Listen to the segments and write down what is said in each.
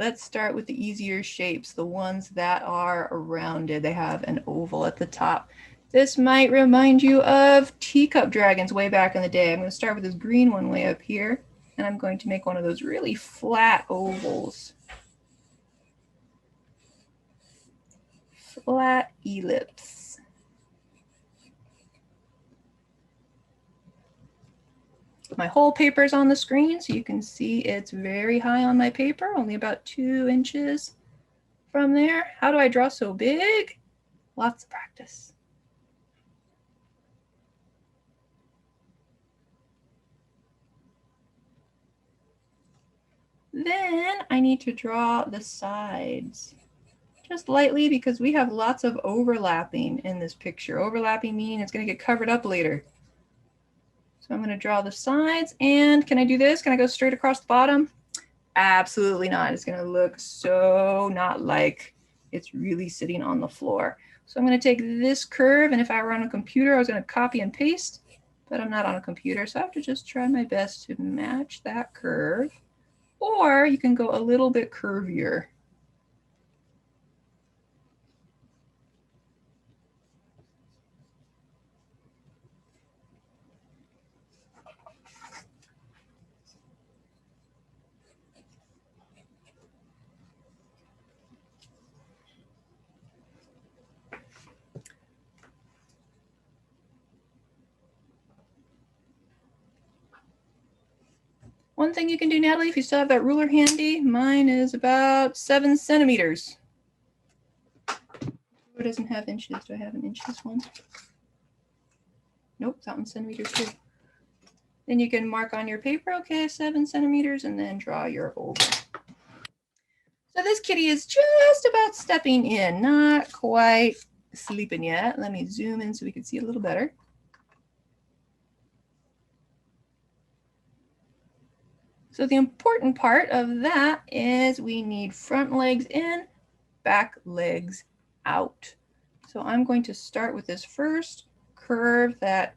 Let's start with the easier shapes, the ones that are rounded. They have an oval at the top. This might remind you of teacup dragons way back in the day. I'm going to start with this green one way up here, and I'm going to make one of those really flat ovals. Flat ellipse. My whole paper is on the screen, so you can see it's very high on my paper, only about 2 inches from there. How do I draw so big? Lots of practice. Then I need to draw the sides just lightly because we have lots of overlapping in this picture. Overlapping meaning it's going to get covered up later. So I'm going to draw the sides, and can I do this? Can I go straight across the bottom? Absolutely not. It's going to look so not like it's really sitting on the floor. So I'm going to take this curve, and if I were on a computer, I was going to copy and paste, but I'm not on a computer, so I have to just try my best to match that curve. Or you can go a little bit curvier. One thing you can do, Natalie, if you still have that ruler handy, mine is about 7 centimeters. Who doesn't have inches? Do I have an inches one? Nope, that one's centimeters too. Then you can mark on your paper, okay, 7 centimeters, and then draw your oval. So this kitty is just about stepping in, not quite sleeping yet. Let me zoom in so we can see it a little better. So the important part of that is we need front legs in, back legs out. So I'm going to start with this first curve that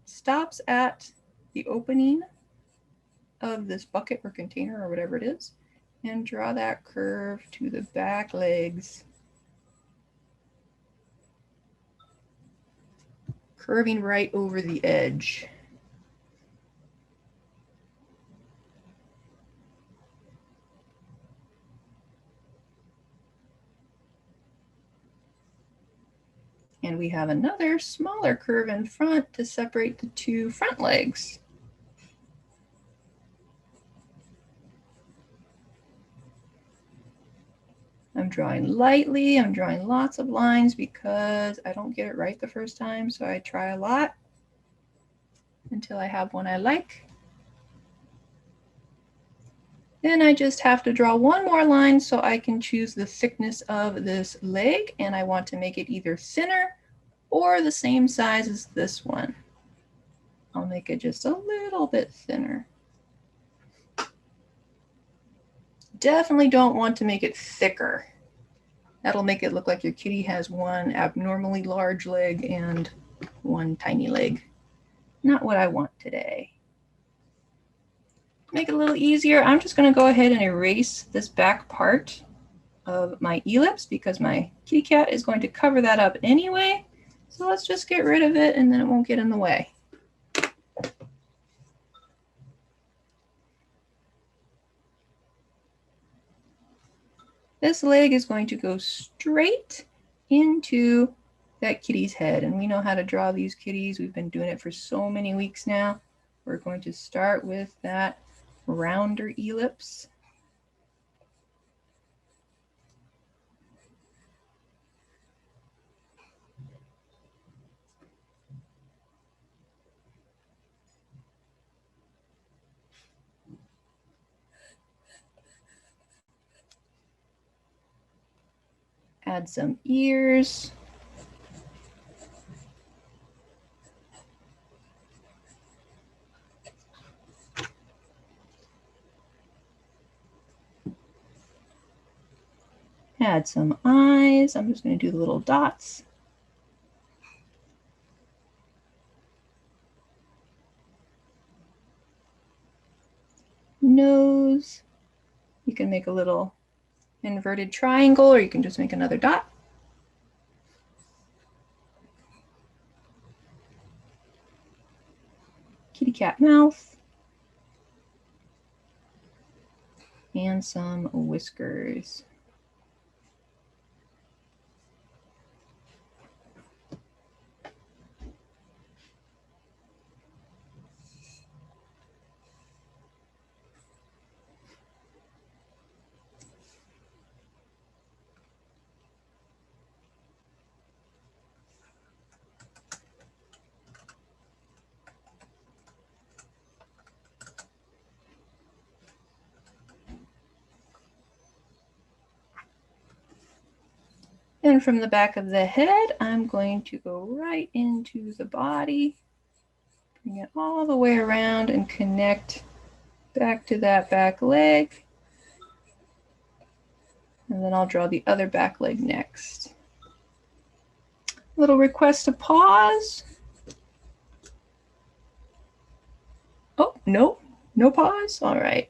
stops at the opening of this bucket or container or whatever it is, and draw that curve to the back legs, curving right over the edge. And we have another smaller curve in front to separate the 2 front legs. I'm drawing lightly, I'm drawing lots of lines because I don't get it right the first time, so I try a lot until I have one I like. Then I just have to draw one more line so I can choose the thickness of this leg, and I want to make it either thinner or the same size as this one. I'll make it just a little bit thinner. Definitely don't want to make it thicker. That'll make it look like your kitty has one abnormally large leg and one tiny leg. Not what I want today. Make it a little easier, I'm just going to go ahead and erase this back part of my ellipse because my kitty cat is going to cover that up anyway. So let's just get rid of it and then it won't get in the way. This leg is going to go straight into that kitty's head. And we know how to draw these kitties. We've been doing it for so many weeks now. We're going to start with that rounder ellipse. Add some ears. Add some eyes. I'm just going to do the little dots. Nose. You can make a little inverted triangle, or you can just make another dot. Kitty cat mouth. And some whiskers. And from the back of the head, I'm going to go right into the body, bring it all the way around and connect back to that back leg. And then I'll draw the other back leg next. Little request to pause. Oh, no, no pause. All right.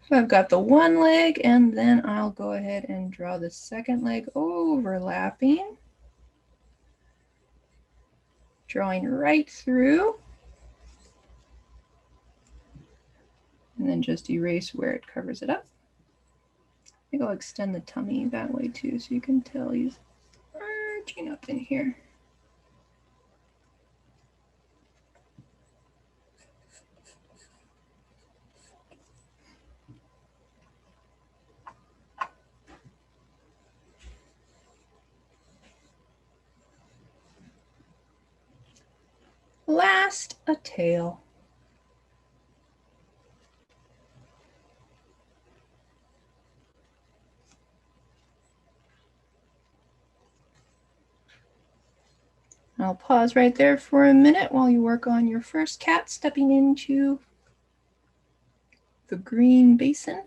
So I've got the one leg, and then I'll go ahead and draw the second leg overlapping. Drawing right through. And then just erase where it covers it up. I think I'll extend the tummy that way too, so you can tell he's merging up in here. Last, a tail. I'll pause right there for a minute while you work on your first cat stepping into the green basin.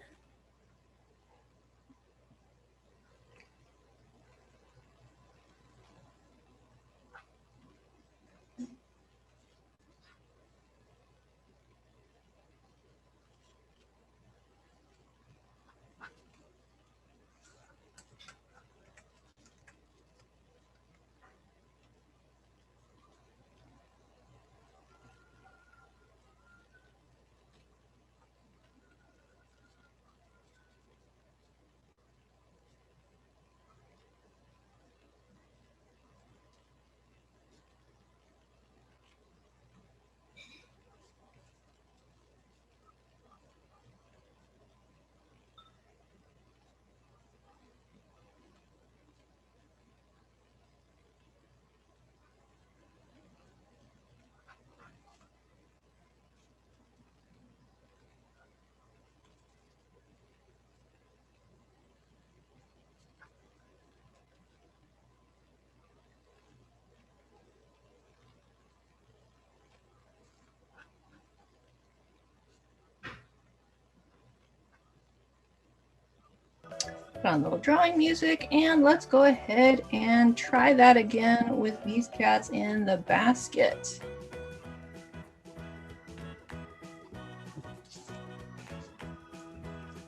Put on a little drawing music, and let's go ahead and try that again with these cats in the basket.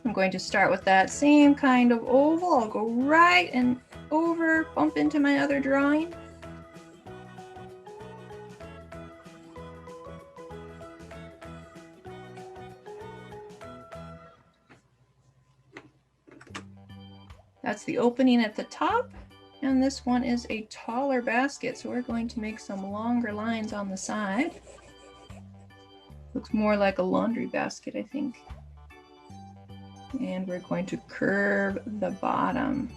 I'm going to start with that same kind of oval. I'll go right and over, bump into my other drawing. That's the opening at the top, and this one is a taller basket, so we're going to make some longer lines on the side. Looks more like a laundry basket, I think. And we're going to curve the bottom.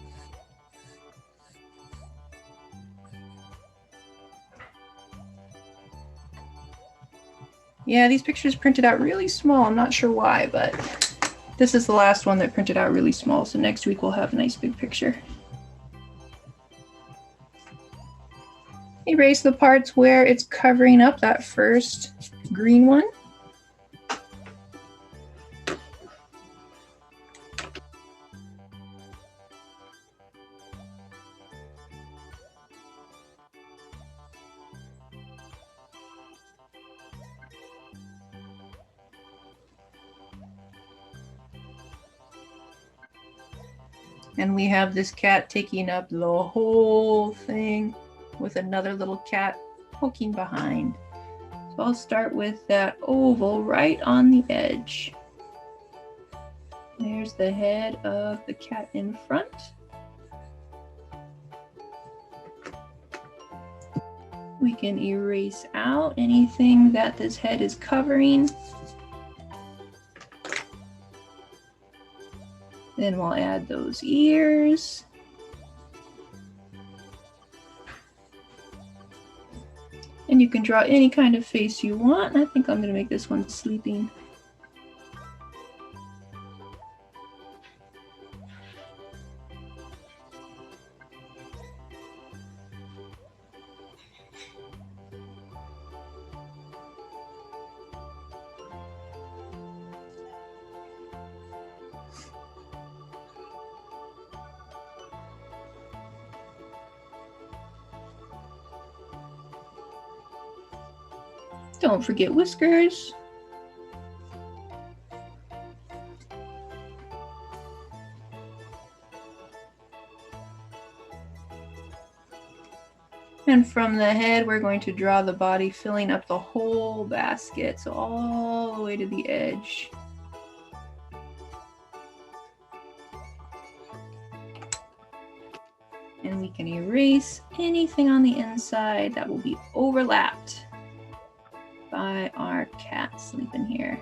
Yeah, these pictures printed out really small. I'm not sure why, but this is the last one that printed out really small, so next week we'll have a nice big picture. Erase the parts where it's covering up that first green one. And we have this cat taking up the whole thing with another little cat poking behind. So I'll start with that oval right on the edge. There's the head of the cat in front. We can erase out anything that this head is covering. Then we'll add those ears. And you can draw any kind of face you want. I think I'm going to make this one sleeping. Don't forget whiskers. And from the head, we're going to draw the body filling up the whole basket, so all the way to the edge. And we can erase anything on the inside that will be overlapped by our cat sleeping here.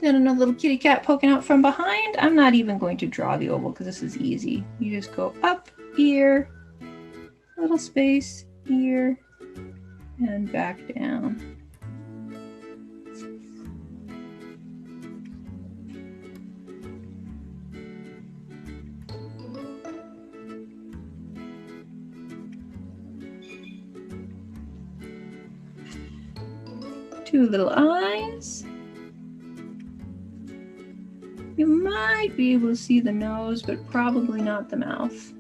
Then another little kitty cat poking out from behind. I'm not even going to draw the oval because this is easy. You just go up, ear, little space, ear, and back down. Two little eyes. You might be able to see the nose, but probably not the mouth.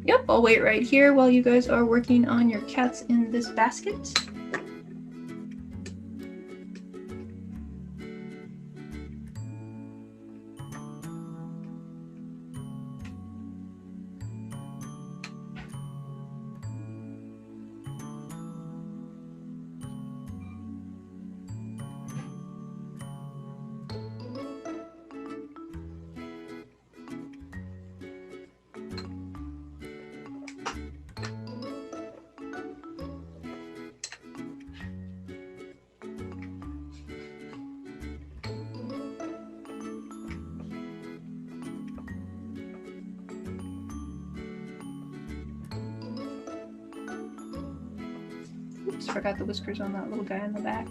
Yep, I'll wait right here while you guys are working on your cats in this basket. Oops, forgot the whiskers on that little guy in the back.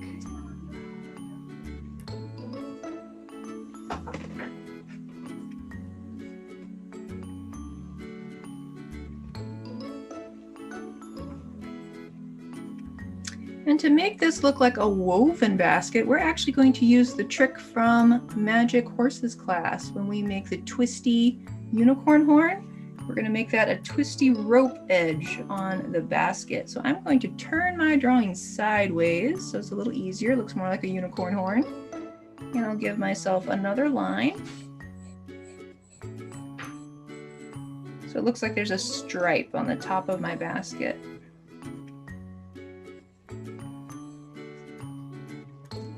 And to make this look like a woven basket, we're actually going to use the trick from Magic Horses class when we make the twisty unicorn horn. We're going to make that a twisty rope edge on the basket. So I'm going to turn my drawing sideways so it's a little easier. It looks more like a unicorn horn. And I'll give myself another line. So it looks like there's a stripe on the top of my basket.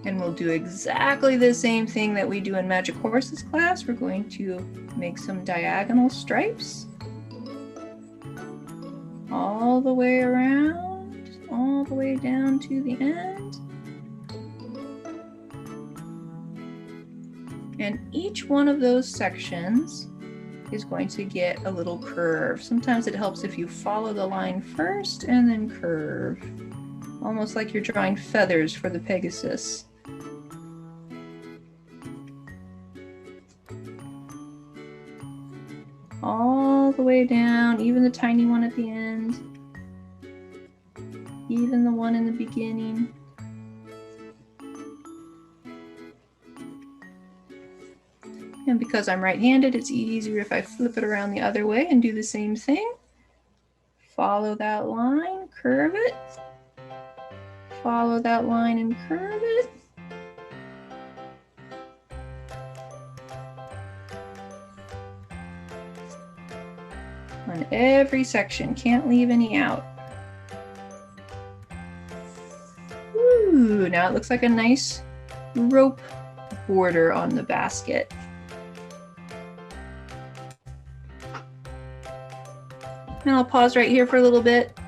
And we'll do exactly the same thing that we do in Magic Horses class. We're going to make some diagonal stripes all the way around, all the way down to the end. And each one of those sections is going to get a little curve. Sometimes it helps if you follow the line first and then curve, almost like you're drawing feathers for the Pegasus. All the way down, even the tiny one at the end, even the one in the beginning. And because I'm right-handed, it's easier if I flip it around the other way and do the same thing. Follow that line, curve it. Follow that line and curve it. On every section, can't leave any out. Ooh, now it looks like a nice rope border on the basket. And I'll pause right here for a little bit.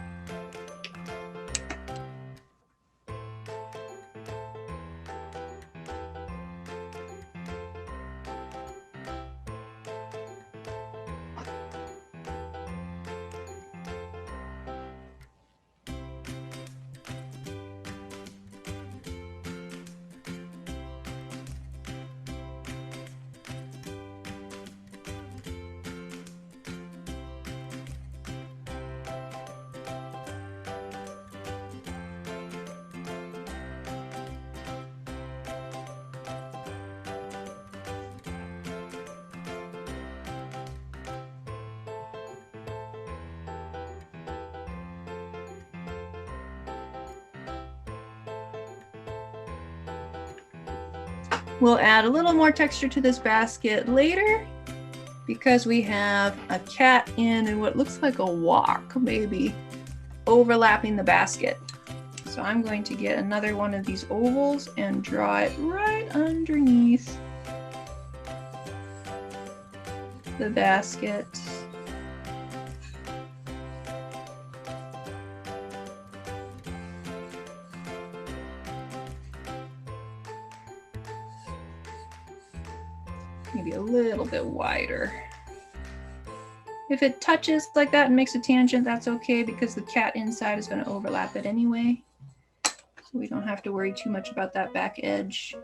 We'll add a little more texture to this basket later because we have a cat in what looks like a walk, maybe overlapping the basket. So I'm going to get another one of these ovals and draw it right underneath the basket. Maybe a little bit wider. If it touches like that and makes a tangent, that's okay because the cat inside is going to overlap it anyway. So we don't have to worry too much about that back edge.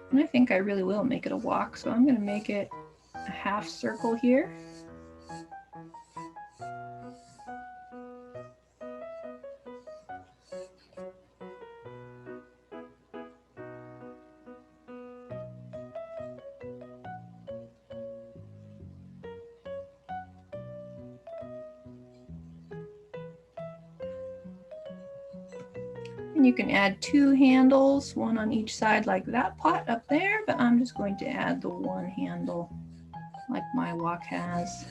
And I think I really will make it a walk, so I'm going to make it a half circle here. And you can add two handles, one on each side like that pot up there, but I'm just going to add the one handle like my walk has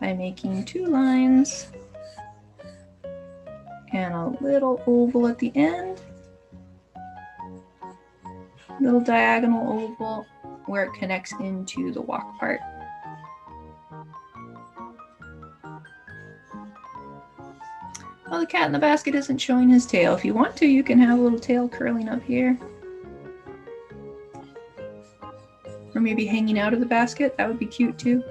by making two lines and a little oval at the end, little diagonal oval where it connects into the walk part. Well, the cat in the basket isn't showing his tail. If you want to, you can have a little tail curling up here. Or maybe hanging out of the basket. That would be cute too.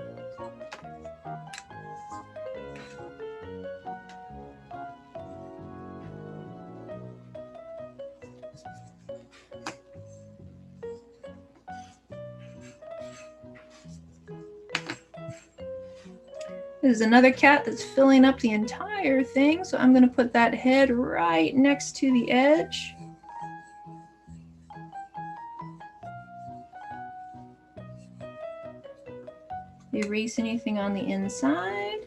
There's another cat that's filling up the entire thing, so I'm going to put that head right next to the edge. Erase anything on the inside.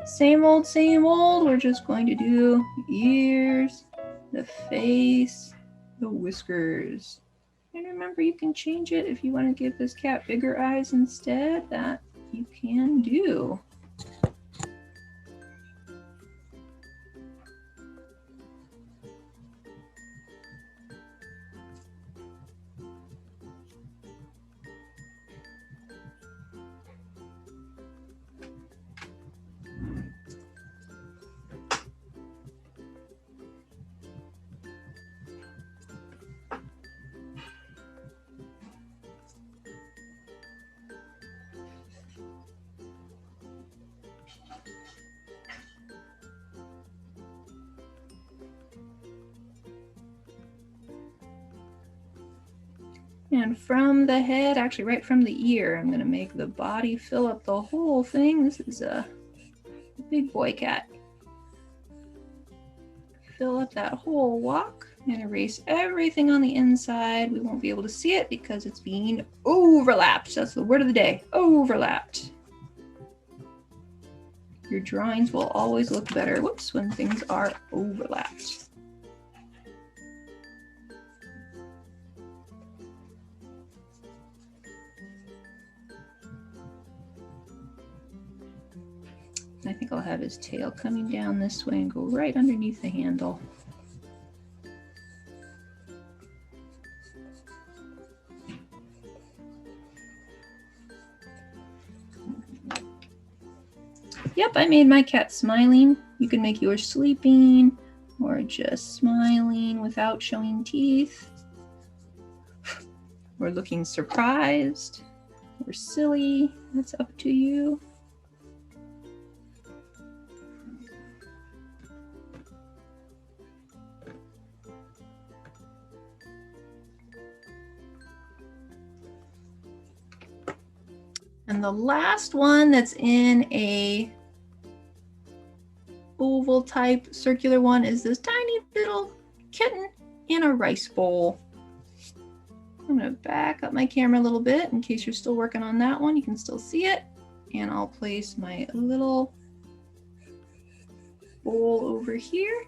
Same old, same old. We're just going to do the ears, the face, the whiskers. And remember, you can change it if you want to give this cat bigger eyes instead. That you can do. And from the head, actually right from the ear, I'm going to make the body fill up the whole thing. This is a big boy cat. Fill up that whole walk and erase everything on the inside. We won't be able to see it because it's being overlapped. That's the word of the day, overlapped. Your drawings will always look better, whoops, when things are overlapped. I think I'll have his tail coming down this way and go right underneath the handle. Yep, I made my cat smiling. You can make yours sleeping or just smiling without showing teeth. Or looking surprised or silly. That's up to you. And the last one that's in a oval type circular one is this tiny little kitten in a rice bowl. I'm going to back up my camera a little bit in case you're still working on that one. You can still see it. And I'll place my little bowl over here.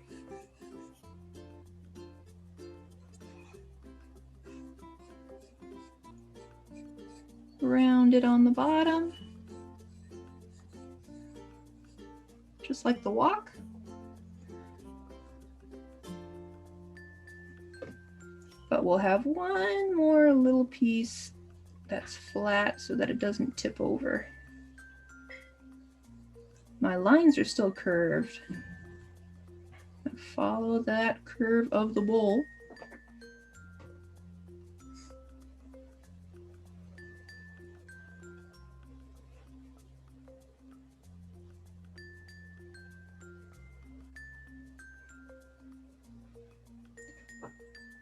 Round it on the bottom, just like the walk. But we'll have one more little piece that's flat so that it doesn't tip over. My lines are still curved. Follow that curve of the bowl.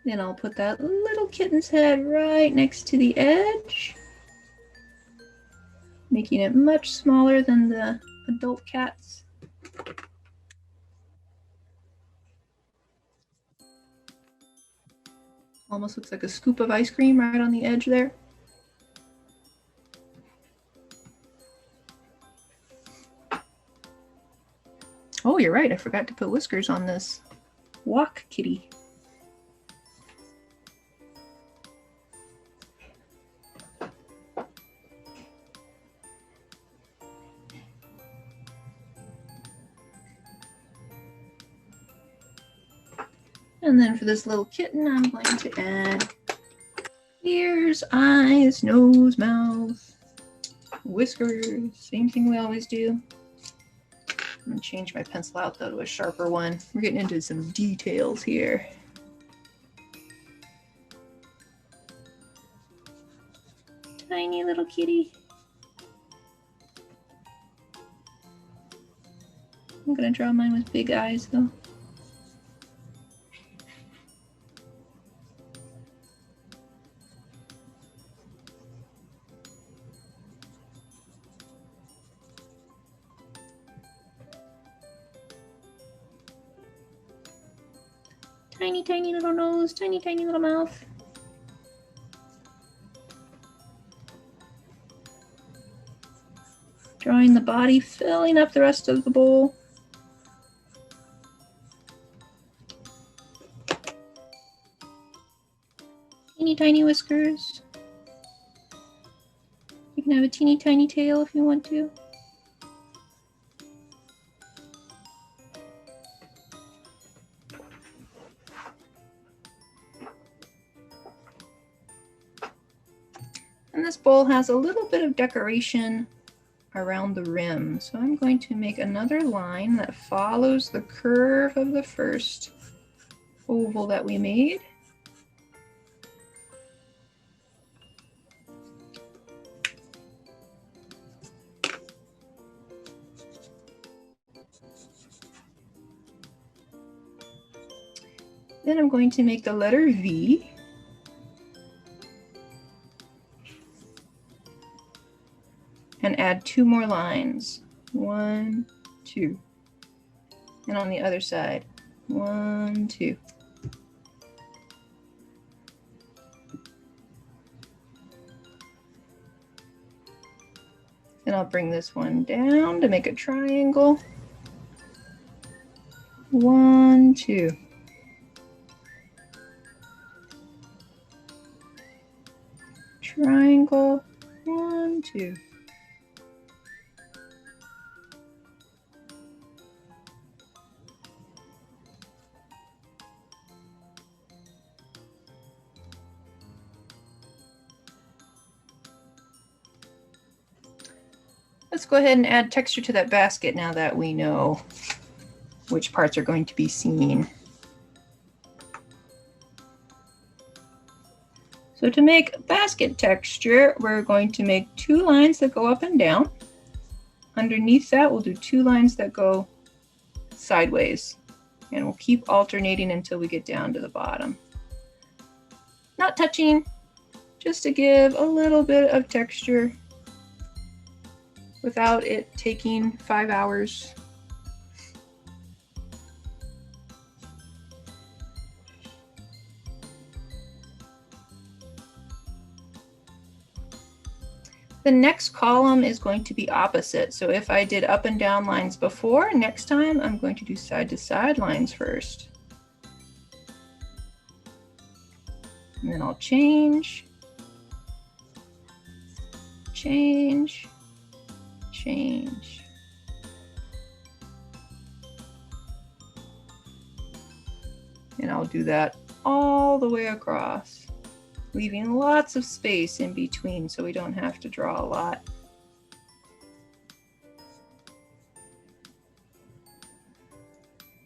Then I'll put that little kitten's head right next to the edge, making it much smaller than the adult cat's. Almost looks like a scoop of ice cream right on the edge there. Oh, you're right. I forgot to put whiskers on this walk kitty. And then for this little kitten, I'm going to add ears, eyes, nose, mouth, whiskers, same thing we always do. I'm going to change my pencil out though to a sharper one. We're getting into some details here. Tiny little kitty. I'm going to draw mine with big eyes though. Tiny, tiny little nose, tiny, tiny little mouth. Drawing the body, filling up the rest of the bowl. Teeny tiny whiskers. You can have a teeny tiny tail if you want to. And this bowl has a little bit of decoration around the rim. So I'm going to make another line that follows the curve of the first oval that we made. Then I'm going to make the letter V. add 2 more lines. 1, 2. And on the other side, 1, 2. And I'll bring this one down to make a triangle. 1, 2. Triangle, 1, 2. Let's go ahead and add texture to that basket now that we know which parts are going to be seen. So to make basket texture, we're going to make 2 lines that go up and down. Underneath that, we'll do 2 lines that go sideways. And we'll keep alternating until we get down to the bottom. Not touching, just to give a little bit of texture without it taking 5 hours. The next column is going to be opposite. So if I did up and down lines before, next time I'm going to do side to side lines first. And then I'll change, change, change. And I'll do that all the way across, leaving lots of space in between so we don't have to draw a lot.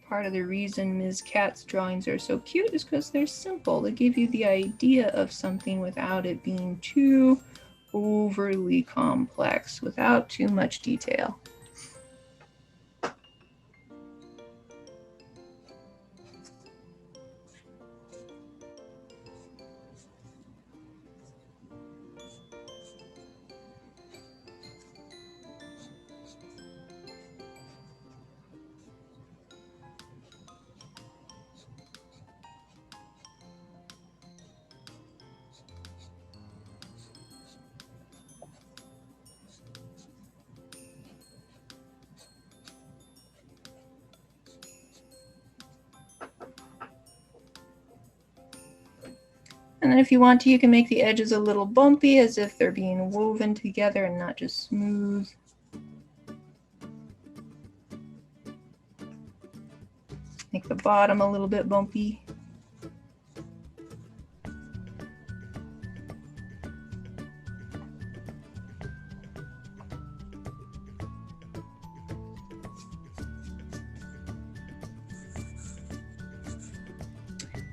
Part of the reason Ms. Cat's drawings are so cute is because they're simple. They give you the idea of something without it being too overly complex, without too much detail. And then if you want to, you can make the edges a little bumpy as if they're being woven together and not just smooth. Make the bottom a little bit bumpy.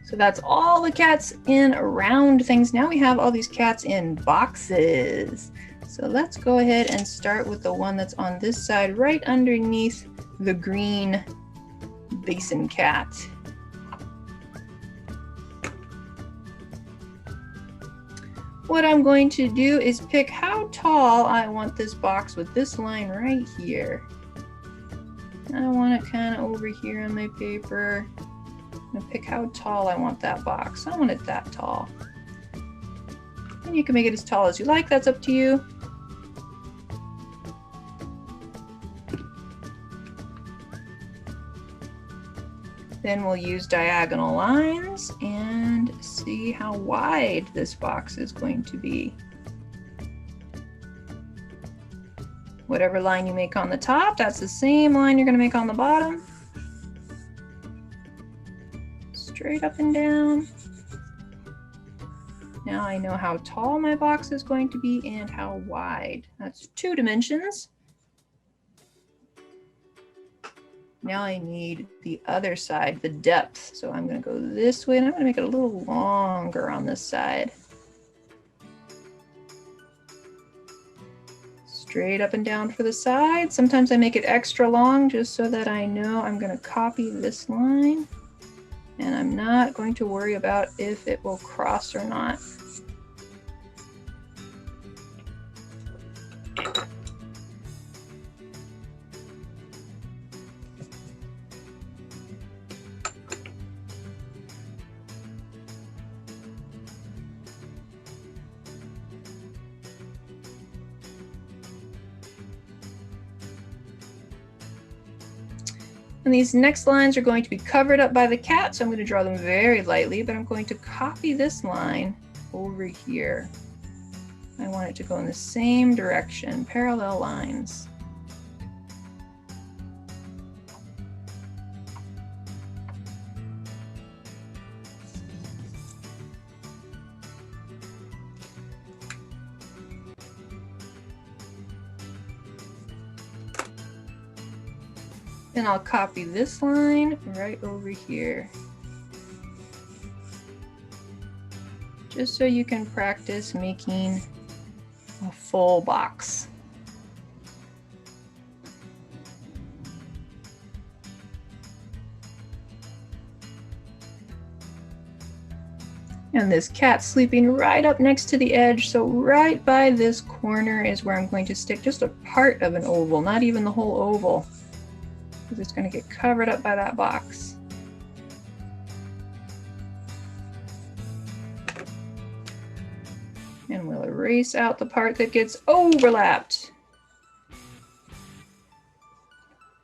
So that's all the cats in round things. Now we have all these cats in boxes. So let's go ahead and start with the one that's on this side, right underneath the green basin cat. What I'm going to do is pick how tall I want this box with this line right here. I want it kind of over here on my paper. I'm gonna pick how tall I want that box. I want it that tall. And you can make it as tall as you like, that's up to you. Then we'll use diagonal lines and see how wide this box is going to be. Whatever line you make on the top, that's the same line you're going to make on the bottom. Straight up and down. Now I know how tall my box is going to be and how wide. That's 2 dimensions. Now I need the other side, the depth. So I'm going to go this way and I'm going to make it a little longer on this side. Straight up and down for the side. Sometimes I make it extra long just so that I know I'm going to copy this line. And I'm not going to worry about if it will cross or not. And these next lines are going to be covered up by the cat, so I'm going to draw them very lightly, but I'm going to copy this line over here. I want it to go in the same direction, parallel lines. Then I'll copy this line right over here. Just so you can practice making a full box. And this cat's sleeping right up next to the edge, so right by this corner is where I'm going to stick just a part of an oval, not even the whole oval, because it's going to get covered up by that box. And we'll erase out the part that gets overlapped,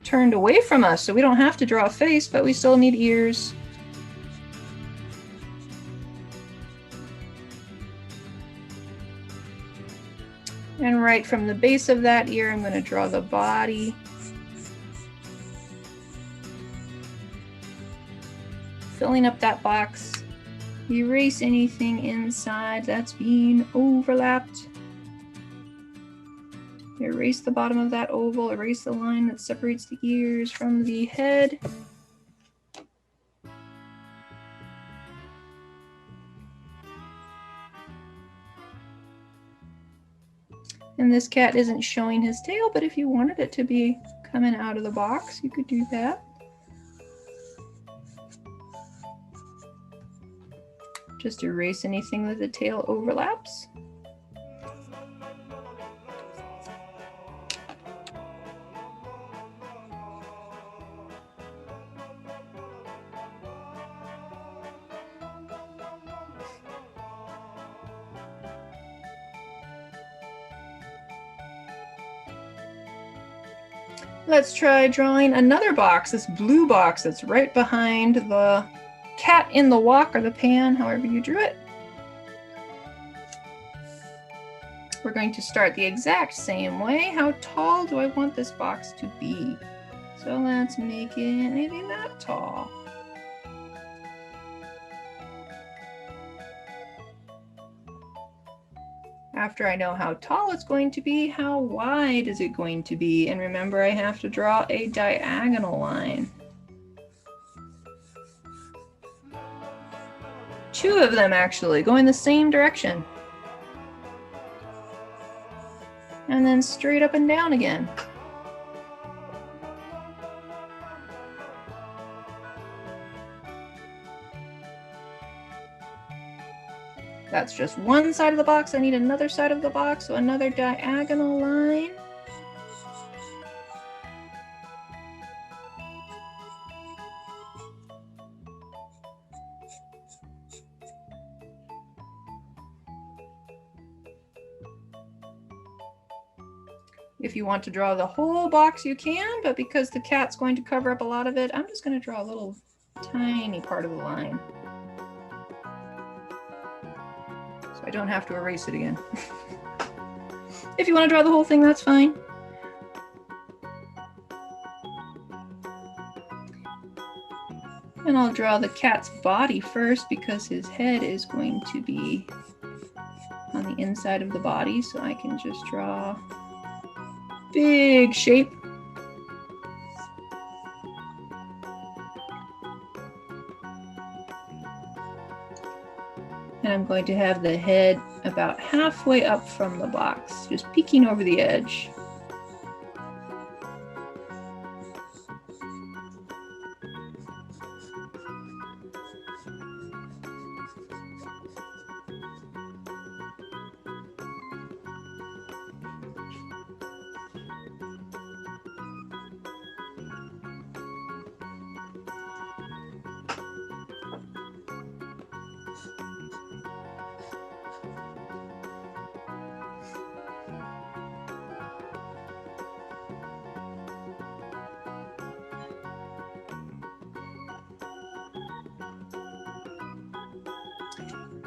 turned away from us, so we don't have to draw a face, but we still need ears. And right from the base of that ear, I'm going to draw the body. Filling up that box. Erase anything inside that's being overlapped. Erase the bottom of that oval. Erase the line that separates the ears from the head. And this cat isn't showing his tail, but if you wanted it to be coming out of the box, you could do that. Just erase anything that the tail overlaps. Let's try drawing another box, this blue box that's right behind the cat in the wok or the pan, however you drew it. We're going to start the exact same way. How tall do I want this box to be? So let's make it maybe that tall. After I know how tall it's going to be, how wide is it going to be? And remember, I have to draw a diagonal line. 2 of them actually, going the same direction. And then straight up and down again. That's just one side of the box. I need another side of the box, so another diagonal line. If you want to draw the whole box, you can, but because the cat's going to cover up a lot of it, I'm just going to draw a little tiny part of the line. I don't have to erase it again. If you want to draw the whole thing, that's fine. And I'll draw the cat's body first because his head is going to be on the inside of the body, so I can just draw big shape. And I'm going to have the head about halfway up from the box, just peeking over the edge.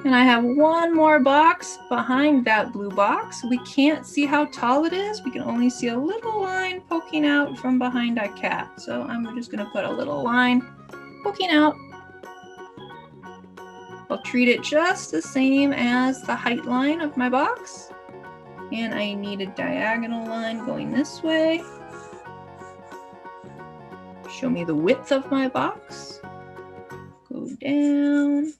And I have one more box behind that blue box. We can't see how tall it is. We can only see a little line poking out from behind that cat. So I'm just gonna put a little line poking out. I'll treat it just the same as the height line of my box. And I need a diagonal line going this way. Show me the width of my box. Go down.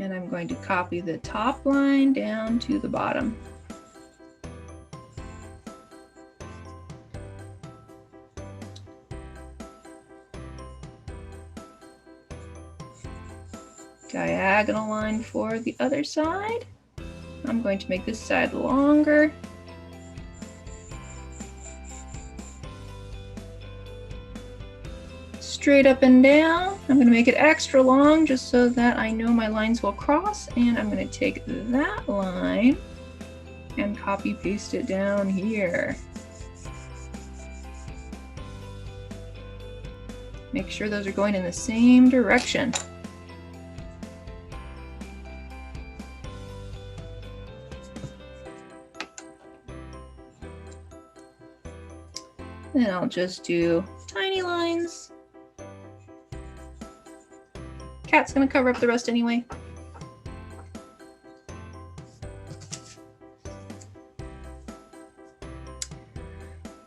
And I'm going to copy the top line down to the bottom. Diagonal line for the other side. I'm going to make this side longer. Straight up and down. I'm going to make it extra long just so that I know my lines will cross, and I'm going to take that line and copy paste it down here. Make sure those are going in the same direction. Then I'll just do tiny lines. Cat's gonna cover up the rest anyway.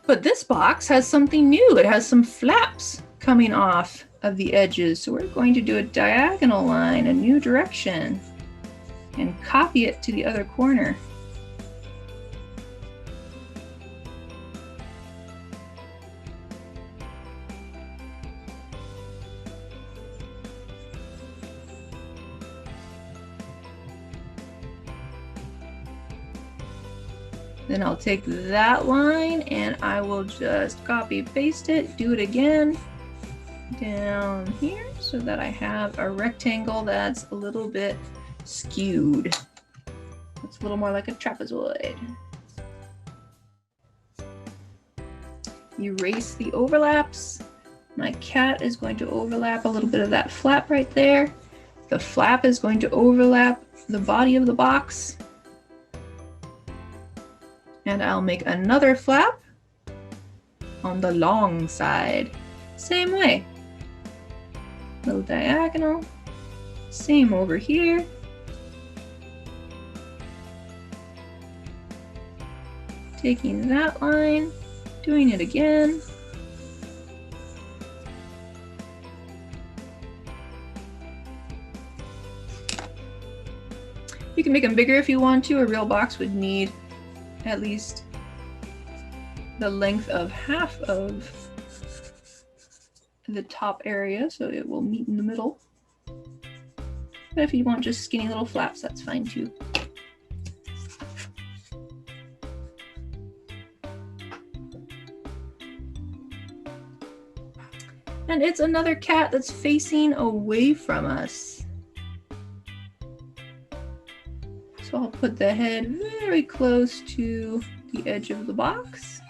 But this box has something new. It has some flaps coming off of the edges. So we're going to do a diagonal line, a new direction, and copy it to the other corner. Then I'll take that line and I will just copy paste it, do it again down here so that I have a rectangle that's a little bit skewed. It's a little more like a trapezoid. Erase the overlaps. My cat is going to overlap a little bit of that flap right there. The flap is going to overlap the body of the box. And I'll make another flap on the long side. Same way. Little diagonal. Same over here. Taking that line, doing it again. You can make them bigger if you want to. A real box would need at least the length of half of the top area, so it will meet in the middle. But if you want just skinny little flaps, that's fine too. And it's another cat that's facing away from us. So I'll put the head very close to the edge of the box.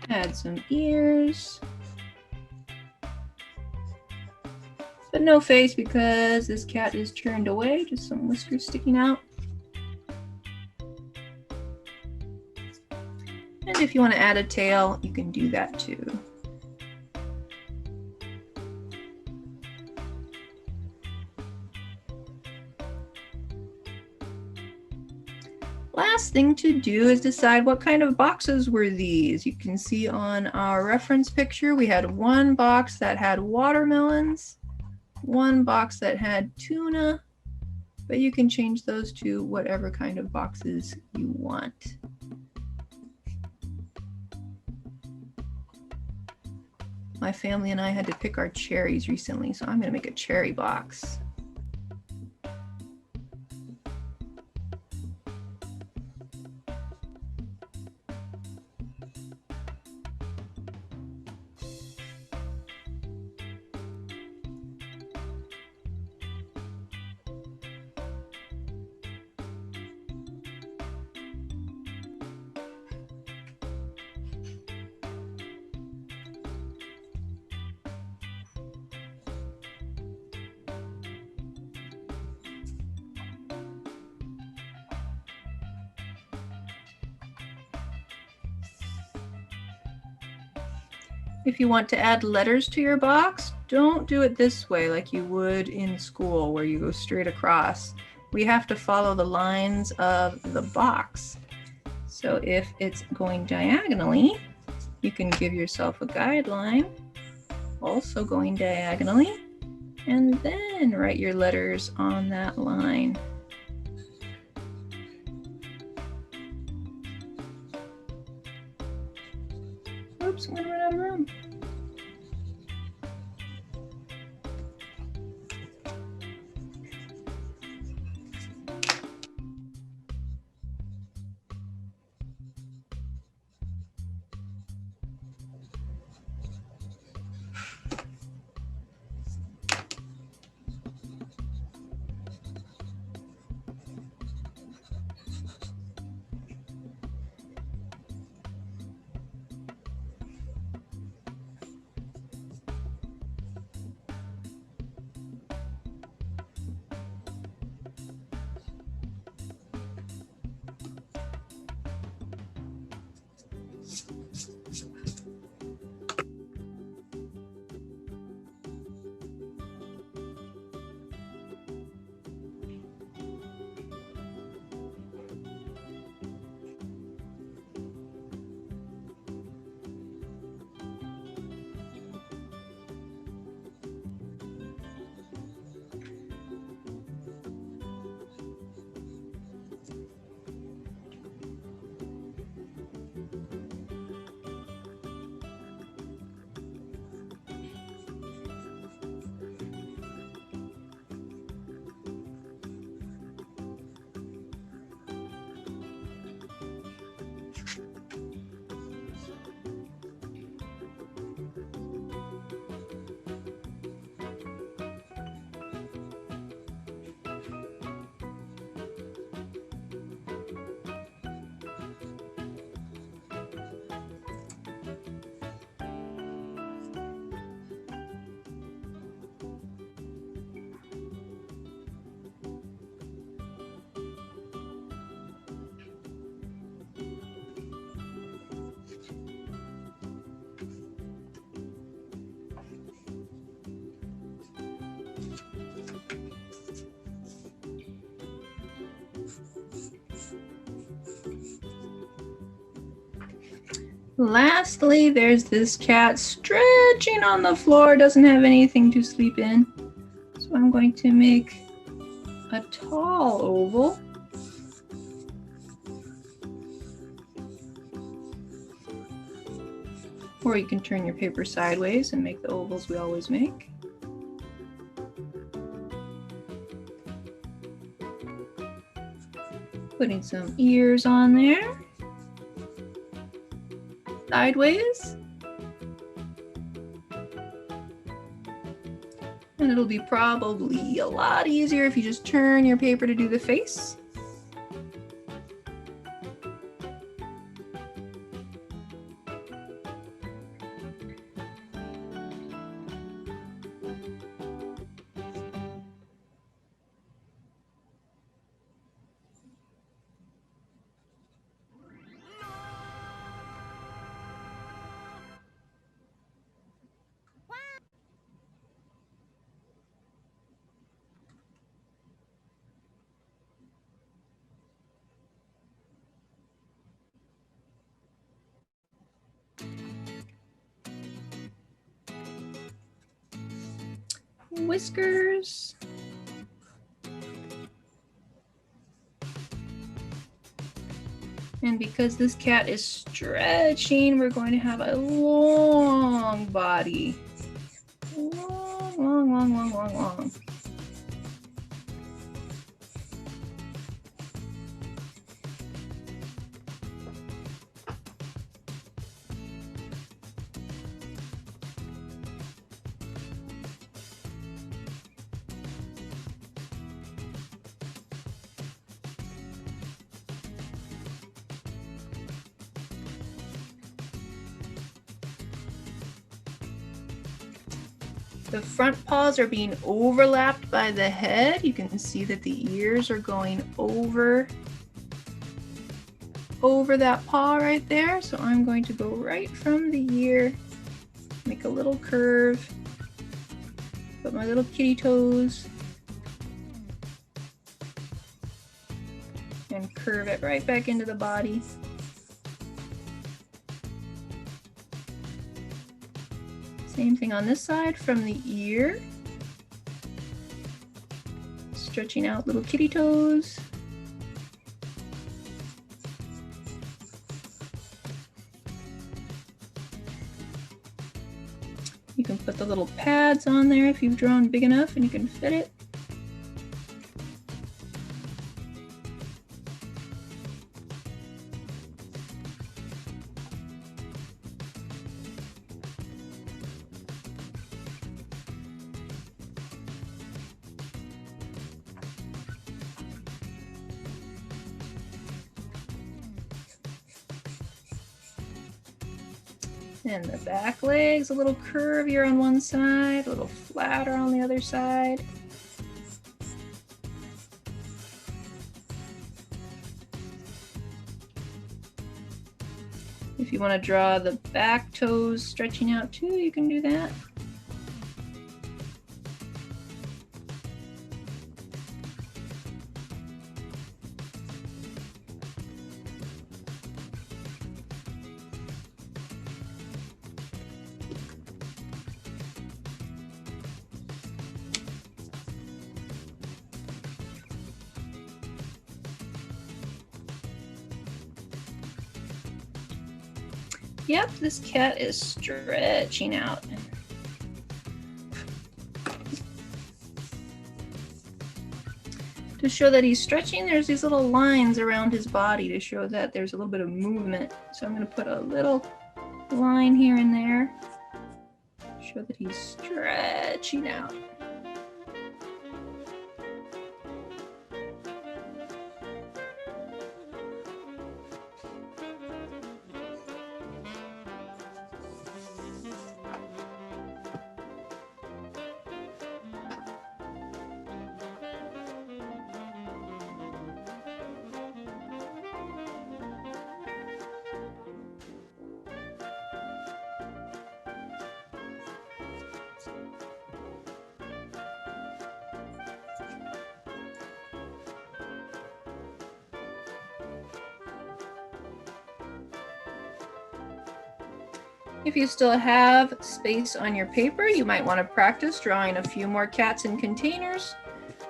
Add some ears. But no face because this cat is turned away, just some whiskers sticking out. And if you want to add a tail, you can do that too. Last thing to do is decide what kind of boxes were these. You can see on our reference picture, we had one box that had watermelons, one box that had tuna, but you can change those to whatever kind of boxes you want. My family and I had to pick our cherries recently, so I'm going to make a cherry box. If you want to add letters to your box, don't do it this way like you would in school where you go straight across. We have to follow the lines of the box. So if it's going diagonally, you can give yourself a guideline, also going diagonally, and then write your letters on that line. Oops, I'm gonna run out of room. Lastly, there's this cat stretching on the floor, doesn't have anything to sleep in. So I'm going to make a tall oval. Or you can turn your paper sideways and make the ovals we always make. Putting some ears on there. Sideways. And it'll be probably a lot easier if you just turn your paper to do the face. Whiskers. And because this cat is stretching, we're going to have a long body. Long, long, long, long, long, long. The front paws are being overlapped by the head. You can see that the ears are going over that paw right there. So I'm going to go right from the ear Make a little curve. Put my little kitty toes. And curve it right back into the body. Same thing on this side from the ear. Stretching out little kitty toes. You can put the little pads on there if you've drawn big enough and you can fit it. And the back legs a little curvier on one side, a little flatter on the other side. If you want to draw the back toes stretching out too, you can do that. Yep, this cat is stretching out. To show that he's stretching, there's these little lines around his body to show that there's a little bit of movement. So I'm going to put a little line here and there, show that he's stretching out. If you still have space on your paper, you might want to practice drawing a few more cats in containers.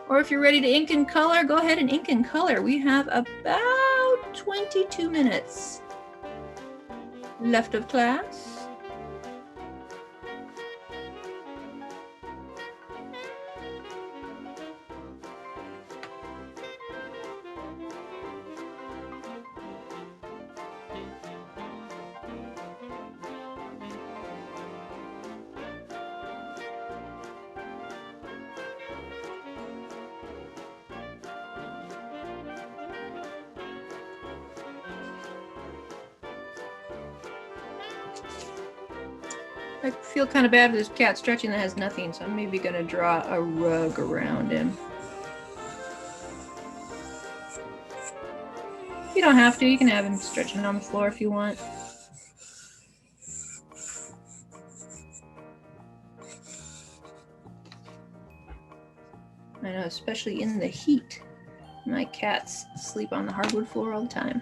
Or if you're ready to ink and color, go ahead and ink and color. We have about 22 minutes left of class. I feel kind of bad for this cat stretching that has nothing, so I'm maybe going to draw a rug around him. You don't have to. You can have him stretching on the floor if you want. I know, especially in the heat. My cats sleep on the hardwood floor all the time.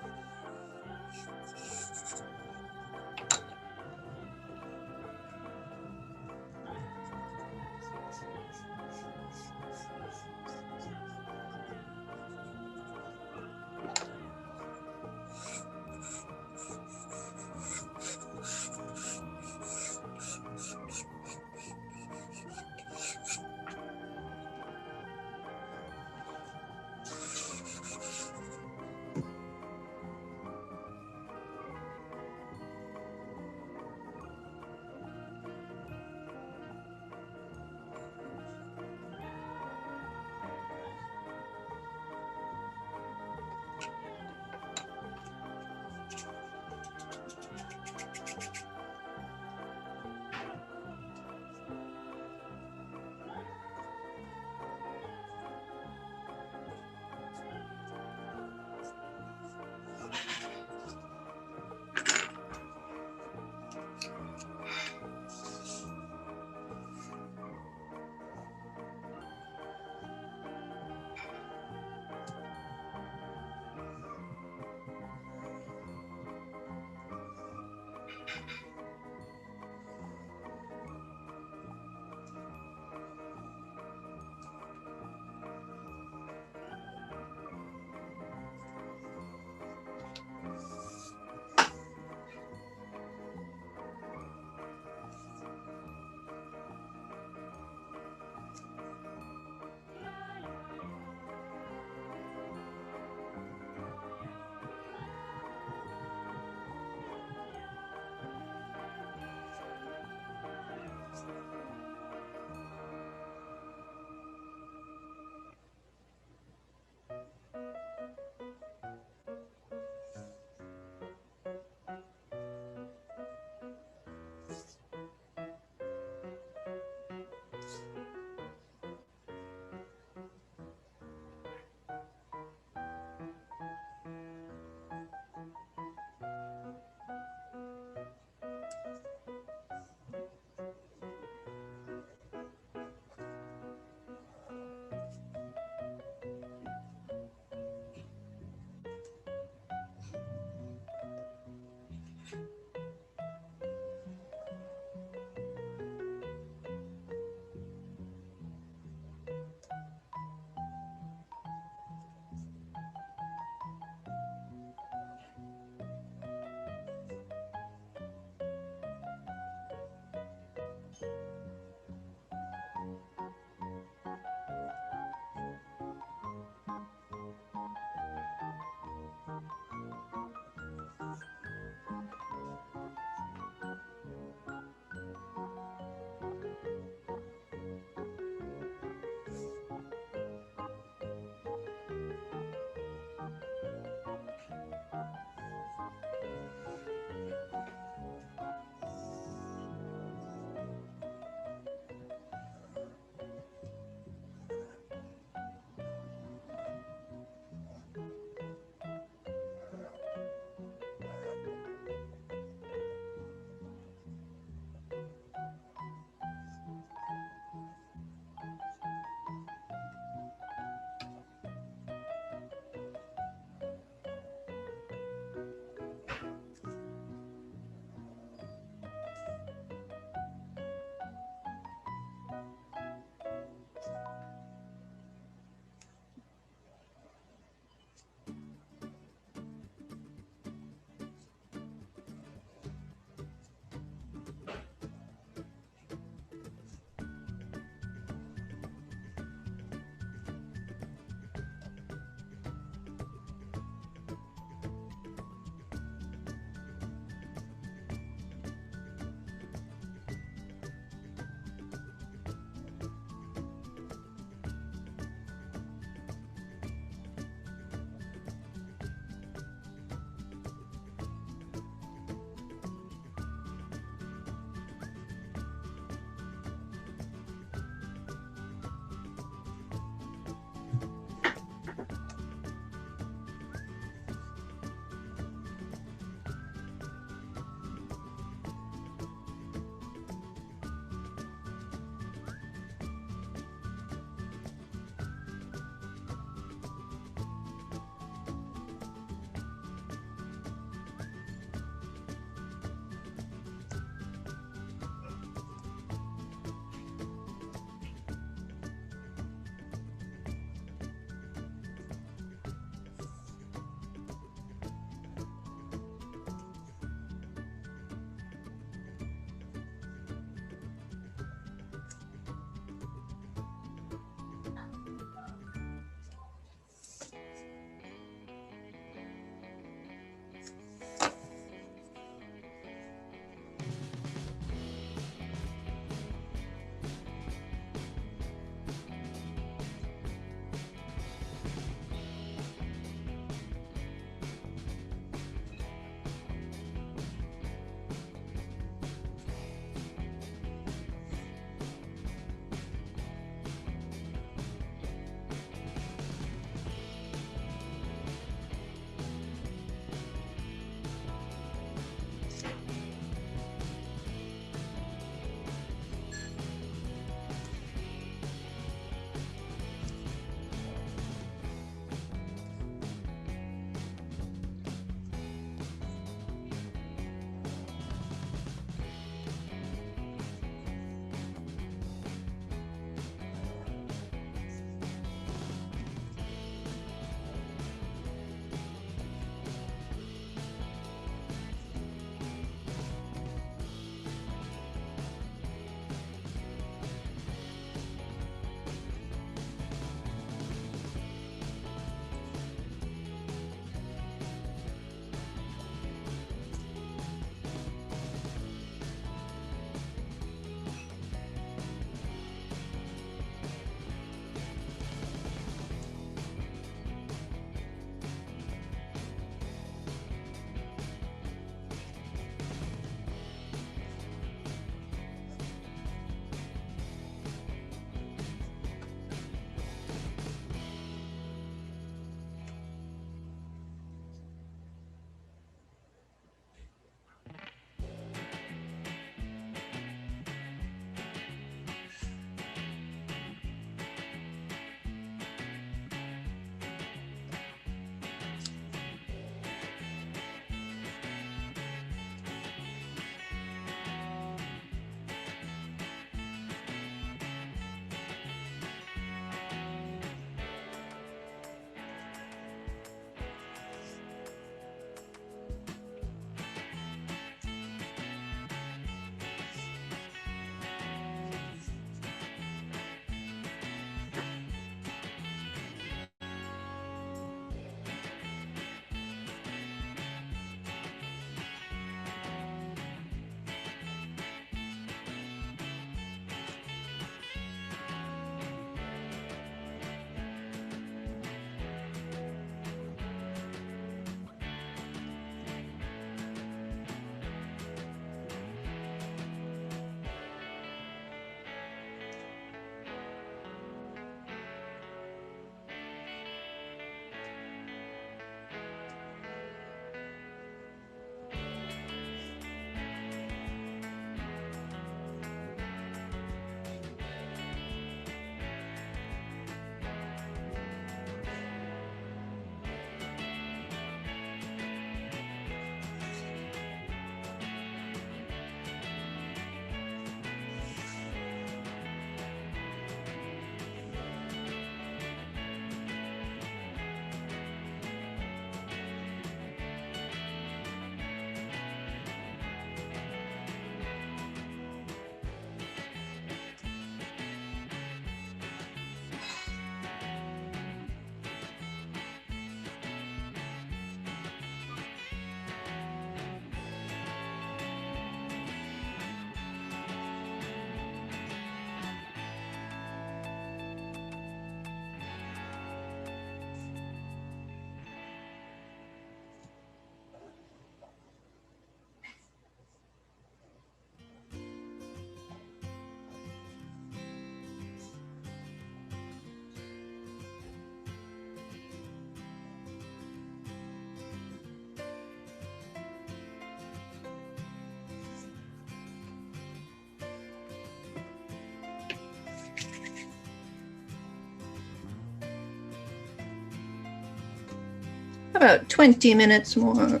About 20 minutes more,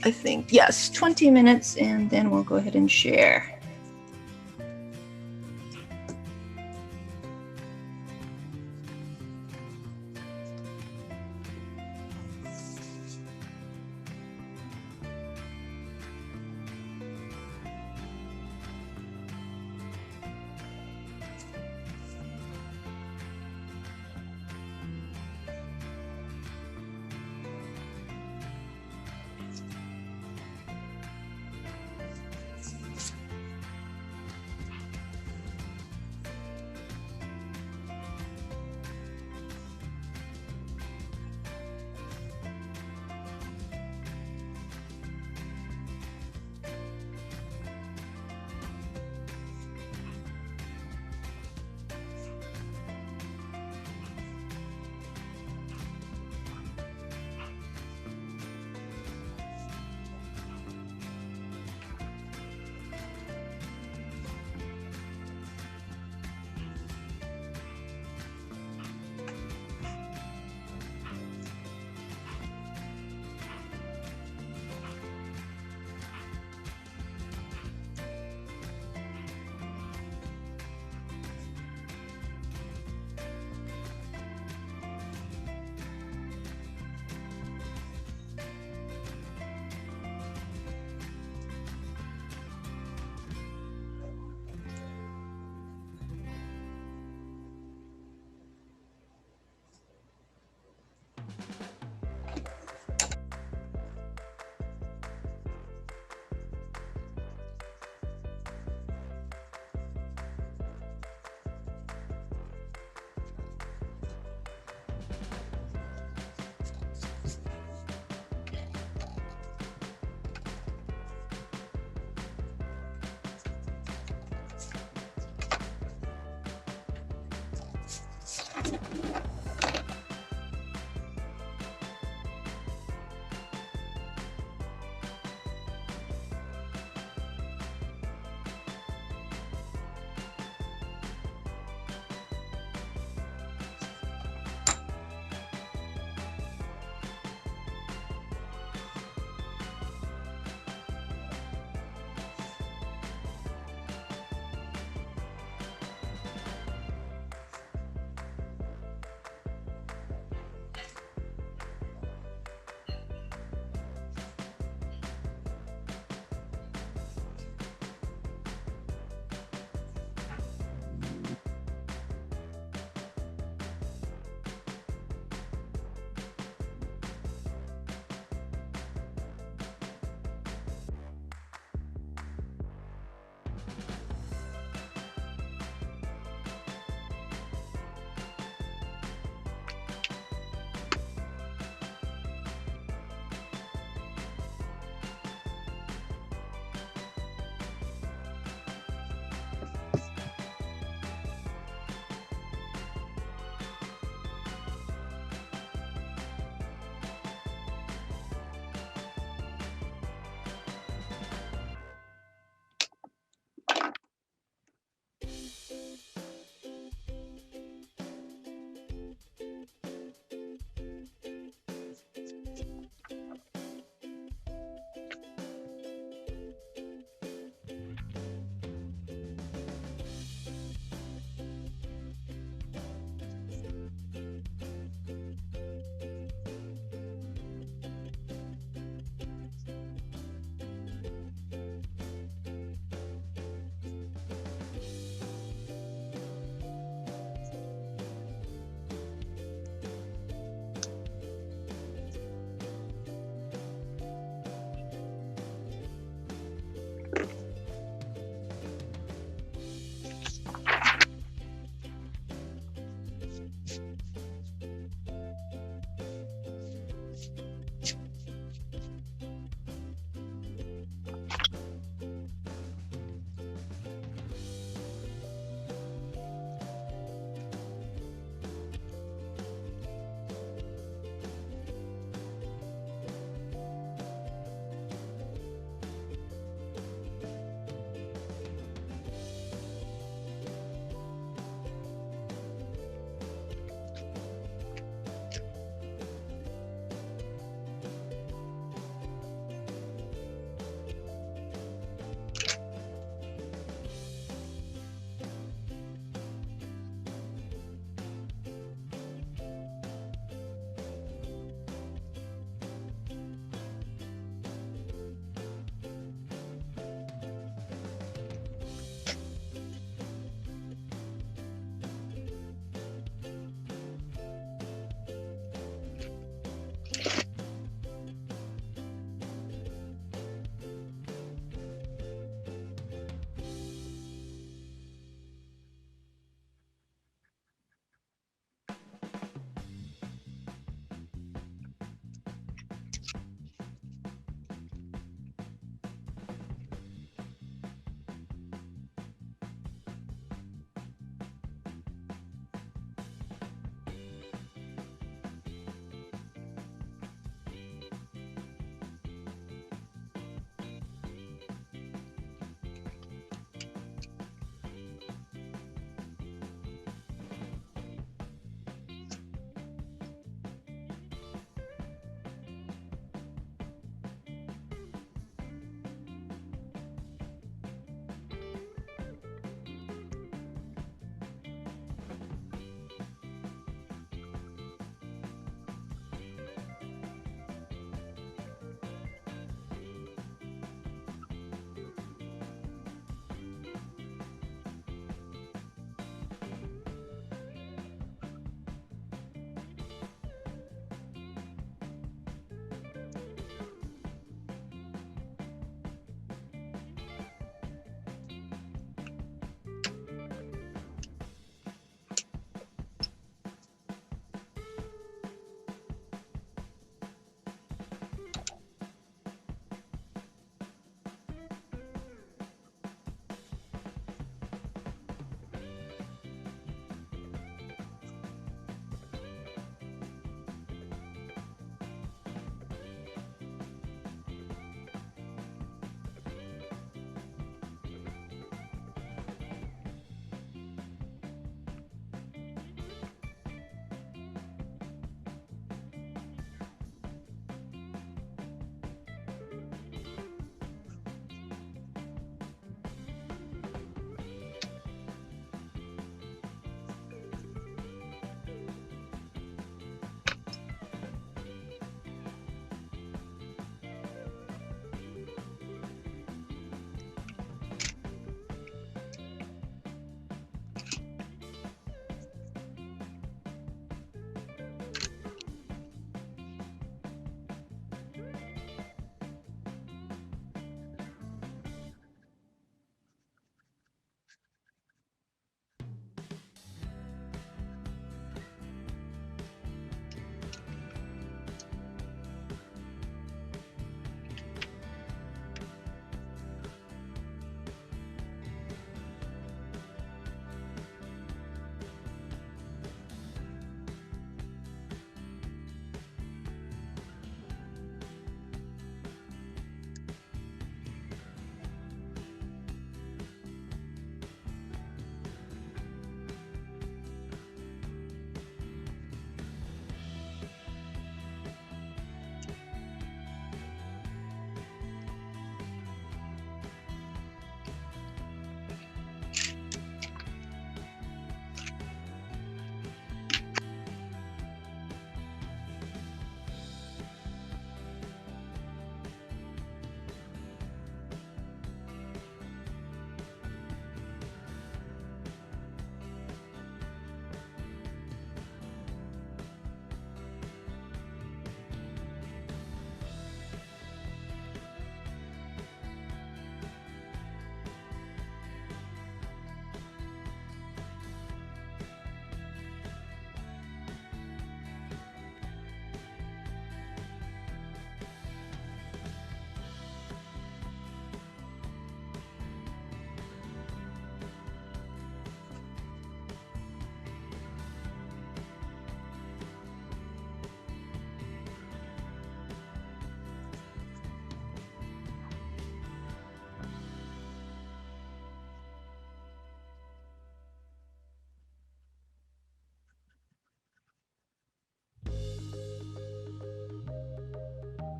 I think. Yes, 20 minutes, and then we'll go ahead and share.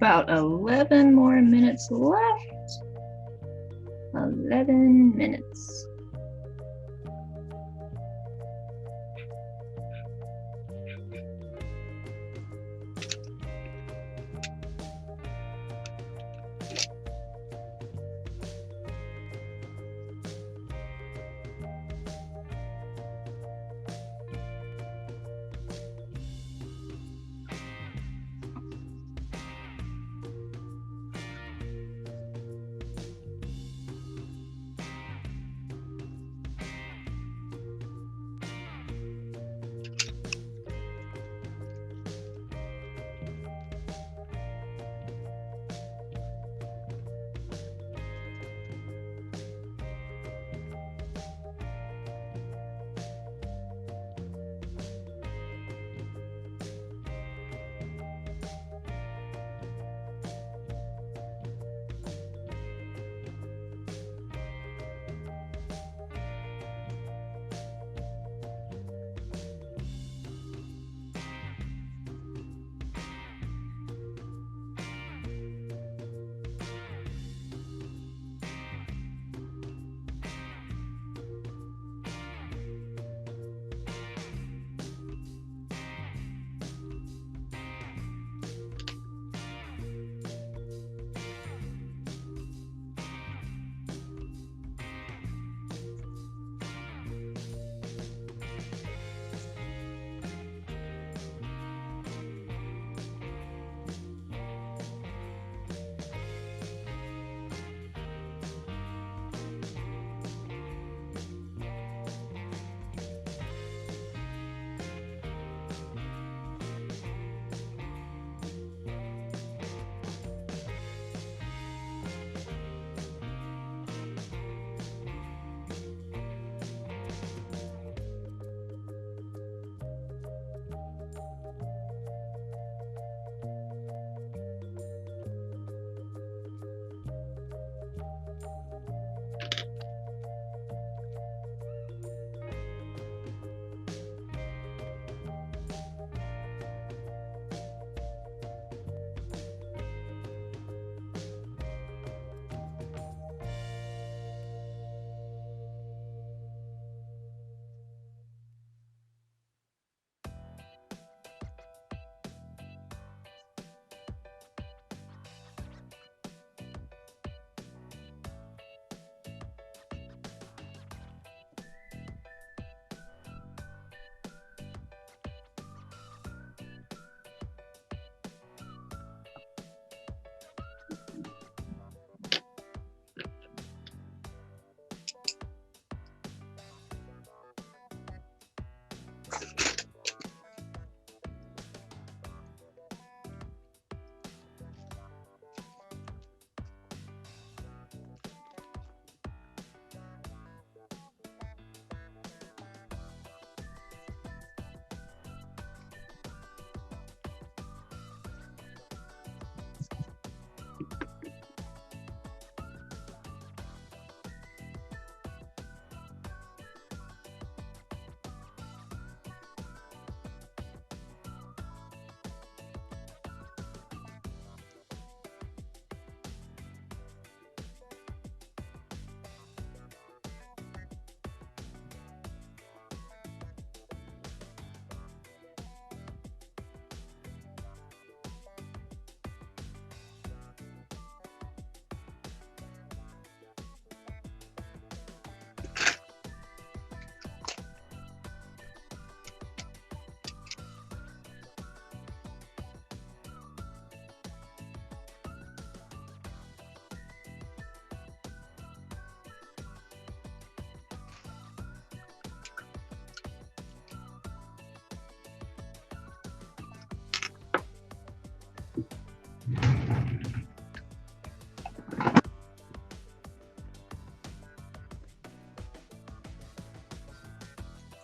About 11 more minutes left. 11 minutes.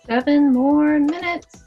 Seven more minutes.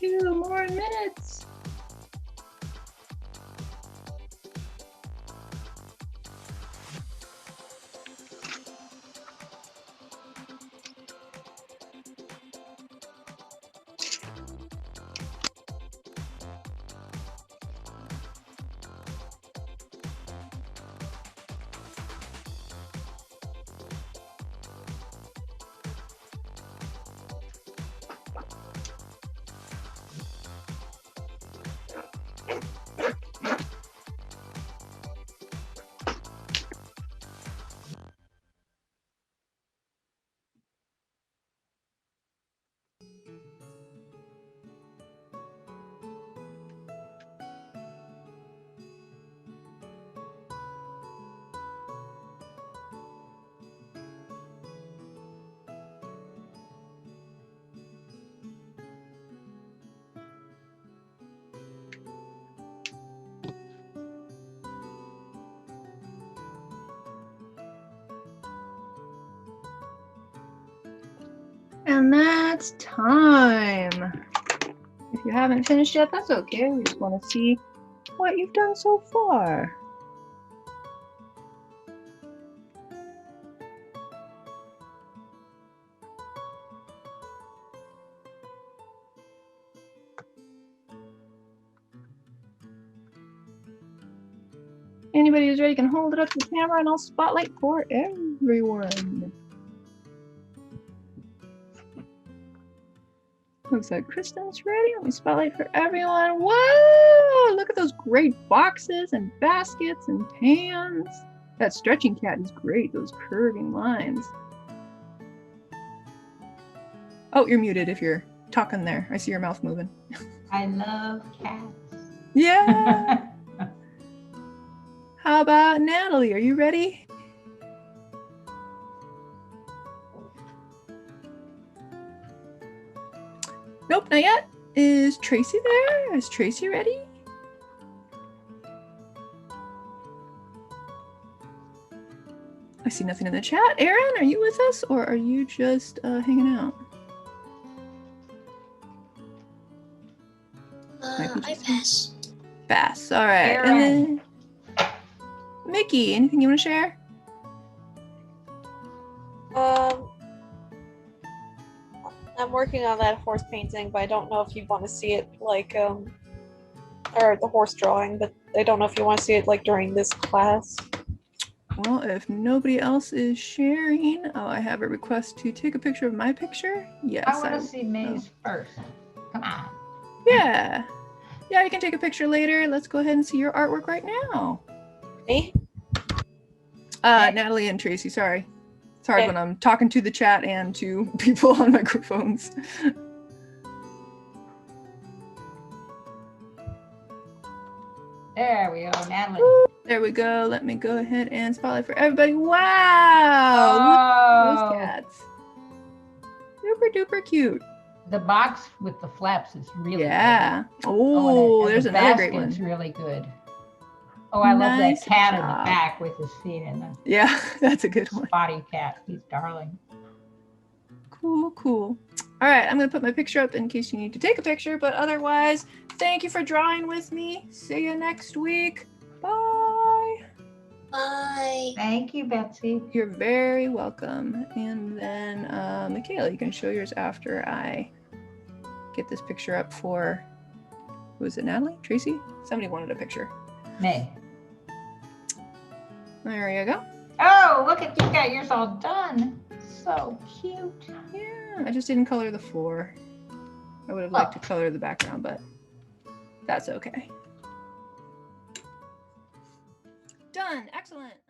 2 more minutes. And that's time. If you haven't finished yet, that's okay. We just want to see what you've done so far. Anybody who's ready can hold it up to the camera and I'll spotlight for everyone. Looks like Kristen's ready. Let me spotlight for everyone. Whoa! Look at those great boxes and baskets and pans. That stretching cat is great, those curving lines. Oh, you're muted if you're talking there. I see your mouth moving. I love cats. Yeah! How about Natalie? Are you ready? Nope, not yet. Is Tracy there? Is Tracy ready? I see nothing in the chat. Aaron, are you with us or are you just hanging out? I pass. Pass. All right. Aaron. And then Mickey, anything you want to share? I'm working on that horse painting, but I don't know if you want to see it like or the horse drawing, but I don't know if you want to see it like during this class. Well, if nobody else is sharing, oh, I have a request to take a picture of my picture. Yes, I want to see May's first. Come on. Yeah. Yeah, you can take a picture later. Let's go ahead and see your artwork right now. Me? Natalie and Tracy, sorry. It's hard when I'm talking to the chat and to people on microphones. There we go, Natalie. There we go. Let me go ahead and spotlight for everybody. Wow! Look at those cats. Super duper cute. The box with the flaps is really good. Oh, there's another great one. It's really good. Oh, I love that cat in the back with his feet in the Yeah, that's a good one. Spotty cat. He's darling. Cool, cool. All right, I'm going to put my picture up in case you need to take a picture, but otherwise, thank you for drawing with me. See you next week. Bye. Bye. Thank you, Betsy. You're very welcome. And then, Michaela, you can show yours after I get this picture up for, was it Natalie? Tracy? Somebody wanted a picture. May. There you go. Oh, look at you got yours all done. So cute. Yeah, I just didn't color the floor. I would have liked to color the background, but that's okay. Done. Excellent.